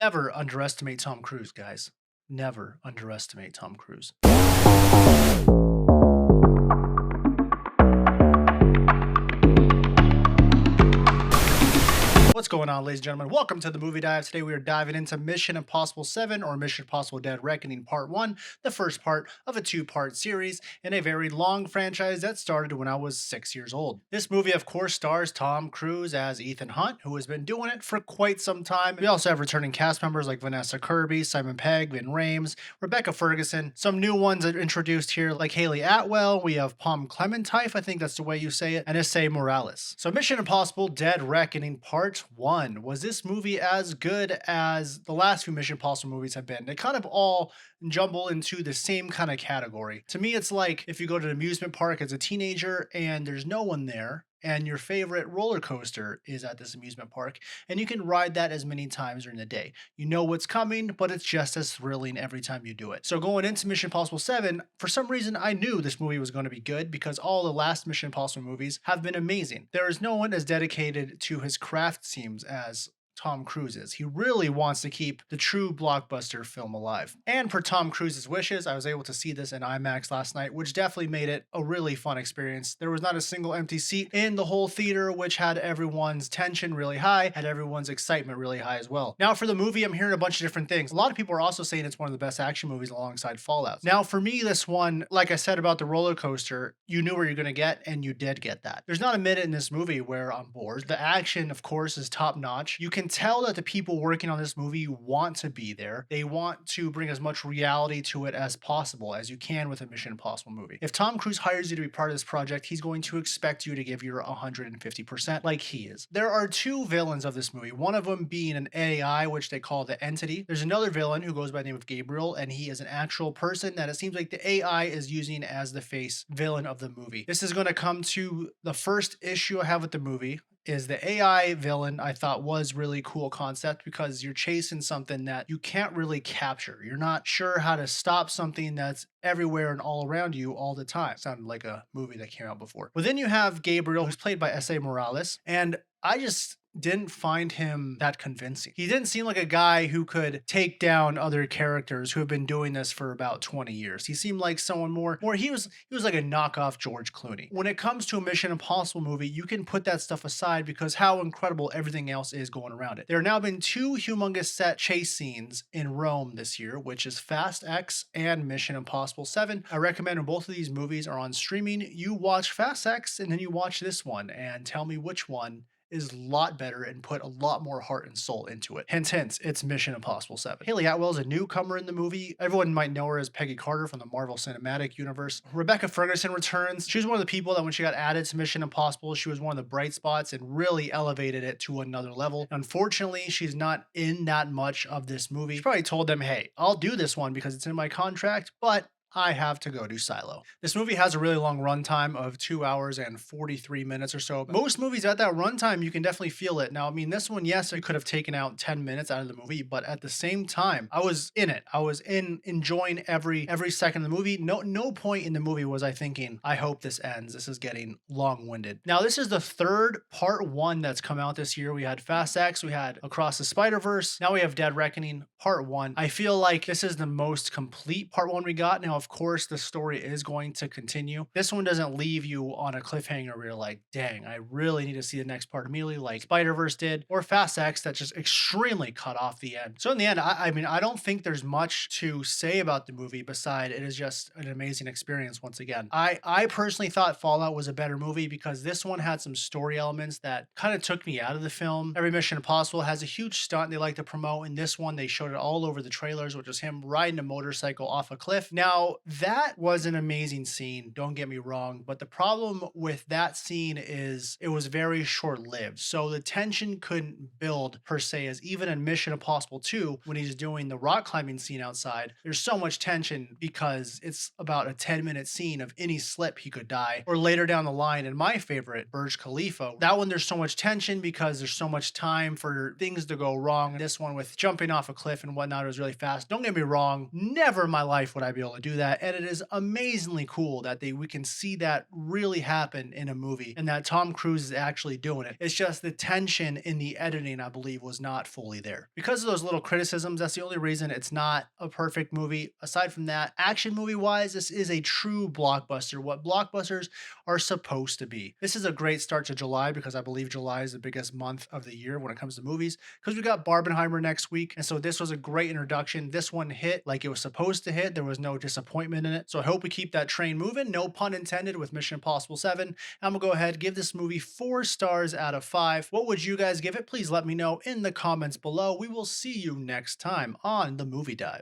Never underestimate Tom Cruise, guys. Never underestimate Tom Cruise. What's going on, ladies and gentlemen? Welcome to the Movie Dive. Today we are diving into Mission Impossible 7 or Mission Impossible Dead Reckoning Part 1, the first part of a two-part series in a very long franchise that started when I was 6 years old. This movie, of course, stars Tom Cruise as Ethan Hunt, who has been doing it for quite some time. We also have returning cast members like Vanessa Kirby, Simon Pegg, Ving Rhames, Rebecca Ferguson. Some new ones that are introduced here like Hayley Atwell. We have Pom Klementieff, I think that's the way you say it, and Issei Morales. So Mission Impossible Dead Reckoning Part 1. Was this movie as good as the last few Mission Impossible movies have been? They kind of all jumble into the same kind of category. To me, it's like if you go to an amusement park as a teenager and there's no one there, and your favorite roller coaster is at this amusement park, and you can ride that as many times during the day. You know what's coming, but it's just as thrilling every time you do it. So going into Mission Impossible 7, for some reason I knew this movie was going to be good because all the last Mission Impossible movies have been amazing. There is no one as dedicated to his craft seems as Tom Cruise is. He really wants to keep the true blockbuster film alive. And per Tom Cruise's wishes, I was able to see this in IMAX last night, which definitely made it a really fun experience. There was not a single empty seat in the whole theater, which had everyone's tension really high, had everyone's excitement really high as well. Now for the movie, I'm hearing a bunch of different things. A lot of people are also saying it's one of the best action movies alongside Fallout. Now for me, this one, like I said about the roller coaster, you knew where you're going to get, and you did get that. There's not a minute in this movie where I'm bored. The action, of course, is top notch. You can tell that the people working on this movie want to be there. They want to bring as much reality to it as possible, as you can with a Mission Impossible movie. If Tom Cruise hires you to be part of this project, he's going to expect you to give your 150% like he is. There are two villains of this movie, one of them being an AI, which they call the Entity. There's another villain who goes by the name of Gabriel, and he is an actual person that it seems like the AI is using as the face villain of the movie. This is going to come to the first issue I have with the movie. Is the AI villain I thought was really cool concept because you're chasing something that you can't really capture. You're not sure how to stop something that's everywhere and all around you all the time. Sounded like a movie that came out before. But then you have Gabriel, who's played by Issei Morales, and I just didn't find him that convincing. He didn't seem like a guy who could take down other characters who have been doing this for about 20 years. He seemed like someone more he was like a knockoff George Clooney. When it comes to a Mission Impossible movie, you can put that stuff aside because how incredible everything else is going around it. There have now been two humongous set chase scenes in Rome this year, which is Fast X and Mission Impossible 7. I recommend when both of these movies are on streaming, you watch Fast X and then you watch this one and tell me which one is a lot better and put a lot more heart and soul into it. Hence, it's Mission Impossible 7. Hayley Atwell is a newcomer in the movie. Everyone might know her as Peggy Carter from the Marvel Cinematic Universe. Rebecca Ferguson returns. She was one of the people that when she got added to Mission Impossible, she was one of the bright spots and really elevated it to another level. Unfortunately, she's not in that much of this movie. She probably told them, hey, I'll do this one because it's in my contract, but I have to go do Silo. This movie has a really long runtime of 2 hours and 43 minutes or so. Most movies at that runtime, you can definitely feel it. Now, I mean, this one, yes, I could have taken out 10 minutes out of the movie, but at the same time, I was in it. I was enjoying every second of the movie. No point in the movie was I thinking, I hope this ends. This is getting long-winded. Now, this is the third part 1 that's come out this year. We had Fast X, we had Across the Spider-Verse. Now we have Dead Reckoning Part 1. I feel like this is the most complete Part 1 we got. Now, of course, the story is going to continue. This one doesn't leave you on a cliffhanger where you're like, dang, I really need to see the next part immediately, like Spider-Verse did, or Fast X that just extremely cut off the end. So in the end, I mean, I don't think there's much to say about the movie beside it is just an amazing experience once again. I personally thought Fallout was a better movie because this one had some story elements that kind of took me out of the film. Every Mission Impossible has a huge stunt they like to promote. In this one, they showed it all over the trailers, which was him riding a motorcycle off a cliff. Now, that was an amazing scene, don't get me wrong, but the problem with that scene is it was very short-lived. So the tension couldn't build per se, as even in Mission Impossible 2, when he's doing the rock climbing scene outside, there's so much tension because it's about a 10-minute scene of any slip he could die. Or later down the line, in my favorite, Burj Khalifa, that one there's so much tension because there's so much time for things to go wrong. This one with jumping off a cliff and whatnot, it was really fast. Don't get me wrong, never in my life would I be able to do that, and it is amazingly cool that we can see that really happen in a movie and that Tom Cruise is actually doing it. It's just the tension in the editing, I believe, was not fully there. Because of those little criticisms, that's the only reason it's not a perfect movie. Aside from that, action movie wise, this is a true blockbuster, what blockbusters are supposed to be. This is a great start to July because I believe July is the biggest month of the year when it comes to movies, because we got Barbenheimer next week. And so this was a great introduction. This one hit like it was supposed to hit. There was no disappointment in it. So I hope we keep that train moving. No pun intended with Mission Impossible 7. I'm gonna go ahead and give this movie 4 stars out of 5. What would you guys give it? Please let me know in the comments below. We will see you next time on the Movie Dive.